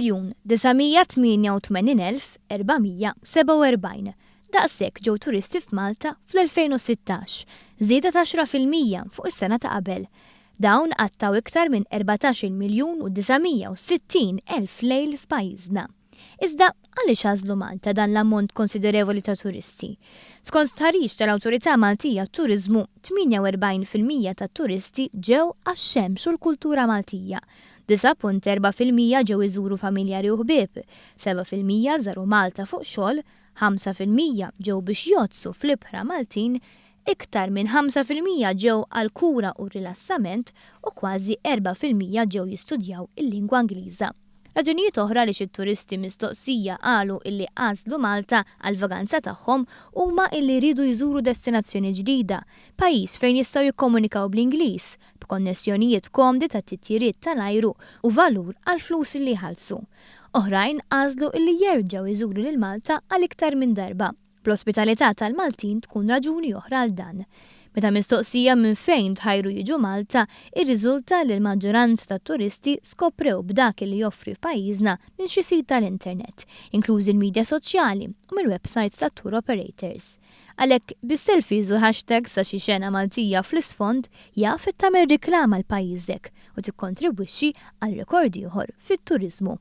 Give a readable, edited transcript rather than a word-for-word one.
1,988,447. Daqshekk ġew turisti f'Malta fl-2016, żieda ta' 10% fuq is-sena ta' qabel. Dawn għattaw iktar minn 14,960,000 lejl f'pajjiżna. Iżda għaliex għażlu Malta dan l-ammont konsiderevoli ta' turisti? Skont stħarriġ tal-Awtorità Maltija t-Turiżmu, 48% tat-turisti ġew għax-xemx u l-kultura Maltija. 9.4% ġew iżuru familjari u ħbieb, 7% żaru Malta fuq xogħol, 5% ġew biex jozzu fl-ibħra Maltin, iktar minn 5% ġew għal kura u rilassament u kważi 4% ġew jistudjaw il-lingwa Ingliża. Raġunijiet oħra li xit-turisti mistoqsija qalu illi għażlu Malta għal vaganza tagħhom huma illi jridu jżuru destinazzjoni ġdida, pajjiż fejn jistgħu jikkomunikaw bl-Ingliż, b'konnessjonijiet komdi ta' titjiriet tal-ajru u valur għal flus li jħallsu. Oħrajn għażlu illi jerġgħu jżuru lil Malta għal iktar minn darba. Bl-ospitalità tal-Maltin tkun raġuni oħra għal dan. Meta mistoqsija minn fejn tħajru jiġu Malta, irriżulta li l-maġġoranza tat-turisti skoprew b'dak li joffri f'pajjiżna minn xi sit tal-internet, inklużi l-midja soċjali u mill-websites tat-tour operators. Għalhekk bis-selfies u hashtags sa xi xena Maltija fl-isfond jaf tagħmel riklama l pajjiżek u tikkontribwixxi għal rekordi ieħor fit-turiżmu.